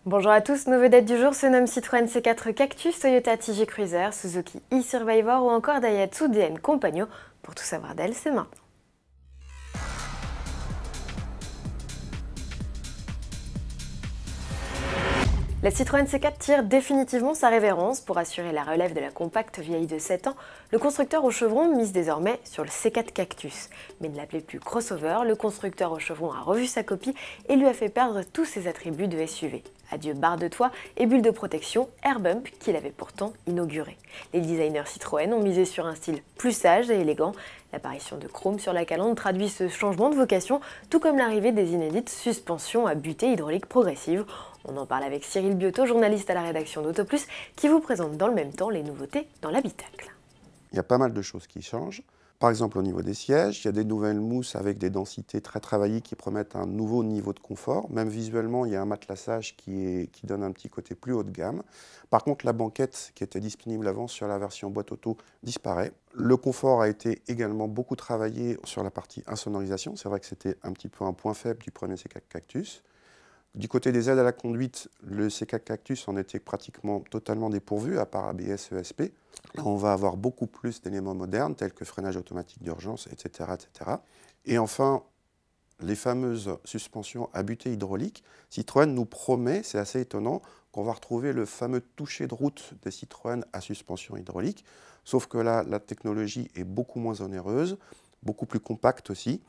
Bonjour à tous, nos vedettes du jour se nomment Citroën C4 Cactus, Toyota TJ Cruiser, Suzuki e-Survivor ou encore Daihatsu DN Compagno. Pour tout savoir d'elle, c'est maintenant. La Citroën C4 tire définitivement sa révérence. Pour assurer la relève de la compacte vieille de 7 ans, le constructeur au chevron mise désormais sur le C4 Cactus. Mais ne l'appelait plus crossover, le constructeur au chevron a revu sa copie et lui a fait perdre tous ses attributs de SUV. Adieu barre de toit et bulle de protection, air bump qu'il avait pourtant inauguré. Les designers Citroën ont misé sur un style plus sage et élégant. L'apparition de chrome sur la calandre traduit ce changement de vocation, tout comme l'arrivée des inédites suspensions à butée hydraulique progressive. On en parle avec Cyril Biotto, journaliste à la rédaction d'Autoplus, qui vous présente dans le même temps les nouveautés dans l'habitacle. Il y a pas mal de choses qui changent. Par exemple, au niveau des sièges, il y a des nouvelles mousses avec des densités très travaillées qui promettent un nouveau niveau de confort. Même visuellement, il y a un matelassage qui donne un petit côté plus haut de gamme. Par contre, la banquette qui était disponible avant sur la version boîte auto disparaît. Le confort a été également beaucoup travaillé sur la partie insonorisation. C'est vrai que c'était un petit peu un point faible du premier C4 Cactus. Du côté des aides à la conduite, le C4 Cactus en était pratiquement totalement dépourvu, à part ABS, ESP. Là, on va avoir beaucoup plus d'éléments modernes, tels que freinage automatique d'urgence, etc., etc. Et enfin, les fameuses suspensions à butée hydraulique. Citroën nous promet, c'est assez étonnant, qu'on va retrouver le fameux toucher de route des Citroën à suspension hydraulique. Sauf que là, la technologie est beaucoup moins onéreuse, beaucoup plus compacte aussi.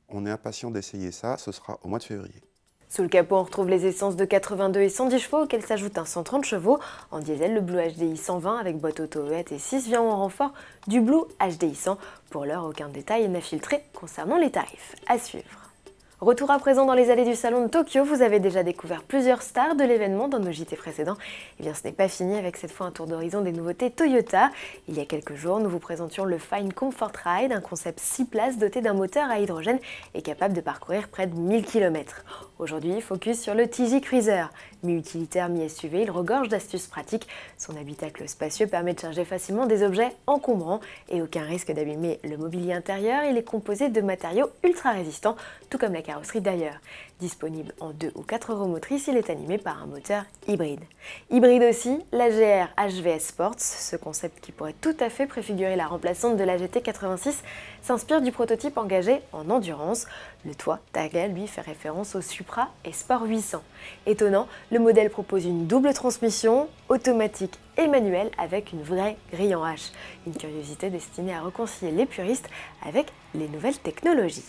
On est impatient d'essayer ça, ce sera au mois de février. Sous le capot, on retrouve les essences de 82 et 110 chevaux auxquels s'ajoute un 130 chevaux. En diesel, le Blue HDI 120 avec boîte auto ET6 vient en renfort du Blue HDI 100. Pour l'heure, aucun détail n'est filtré concernant les tarifs. À suivre. Retour à présent dans les allées du salon de Tokyo, vous avez déjà découvert plusieurs stars de l'événement dans nos JT précédents. Eh bien ce n'est pas fini avec cette fois un tour d'horizon des nouveautés Toyota. Il y a quelques jours, nous vous présentions le Fine Comfort Ride, un concept 6 places doté d'un moteur à hydrogène et capable de parcourir près de 1000 km. Aujourd'hui, focus sur le TJ Cruiser. Mi-utilitaire, mi-SUV, il regorge d'astuces pratiques. Son habitacle spacieux permet de charger facilement des objets encombrants et aucun risque d'abîmer le mobilier intérieur. Il est composé de matériaux ultra résistants, tout comme la carrosserie d'ailleurs. Disponible en 2 ou 4 roues motrices, il est animé par un moteur hybride. Hybride aussi, la GR HVS Sports, ce concept qui pourrait tout à fait préfigurer la remplaçante de la GT86, s'inspire du prototype engagé en endurance. Le toit Targa, lui, fait référence au Supra et Sport 800. Étonnant, le modèle propose une double transmission, automatique et manuelle avec une vraie grille en H. Une curiosité destinée à réconcilier les puristes avec les nouvelles technologies.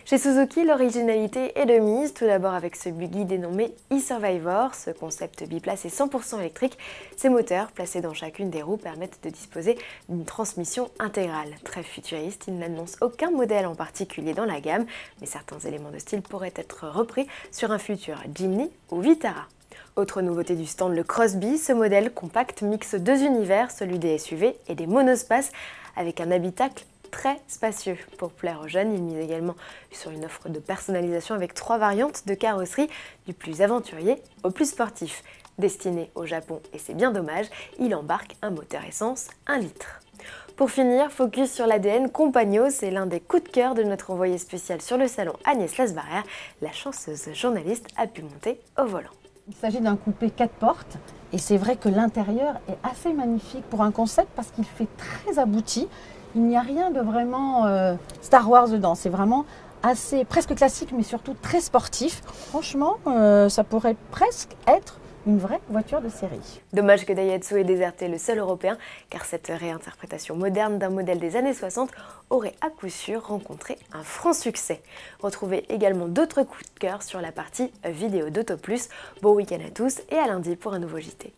Chez Suzuki, l'originalité est de mise, tout d'abord avec ce buggy dénommé e-Survivor. Ce concept biplace est 100% électrique. Ses moteurs, placés dans chacune des roues, permettent de disposer d'une transmission intégrale. Très futuriste, il n'annonce aucun modèle en particulier dans la gamme, mais certains éléments de style pourraient être repris sur un futur Jimny ou Vitara. Autre nouveauté du stand, le Crossby. Ce modèle compact mixe deux univers, celui des SUV et des monospaces, avec un habitacle très spacieux. Pour plaire aux jeunes, il mise également sur une offre de personnalisation avec 3 variantes de carrosserie, du plus aventurier au plus sportif. Destiné au Japon, et c'est bien dommage, il embarque un moteur essence 1 litre. Pour finir, focus sur l'ADN Compagno, c'est l'un des coups de cœur de notre envoyé spécial sur le salon Agnès Lasbarère. La chanceuse journaliste a pu monter au volant. Il s'agit d'un coupé 4 portes et c'est vrai que l'intérieur est assez magnifique pour un concept parce qu'il fait très abouti. Il n'y a rien de vraiment Star Wars dedans, c'est vraiment assez presque classique mais surtout très sportif. Franchement, ça pourrait presque être une vraie voiture de série. Dommage que Daihatsu ait déserté le seul européen, car cette réinterprétation moderne d'un modèle des années 60 aurait à coup sûr rencontré un franc succès. Retrouvez également d'autres coups de cœur sur la partie vidéo d'Autoplus. Bon week-end à tous et à lundi pour un nouveau JT.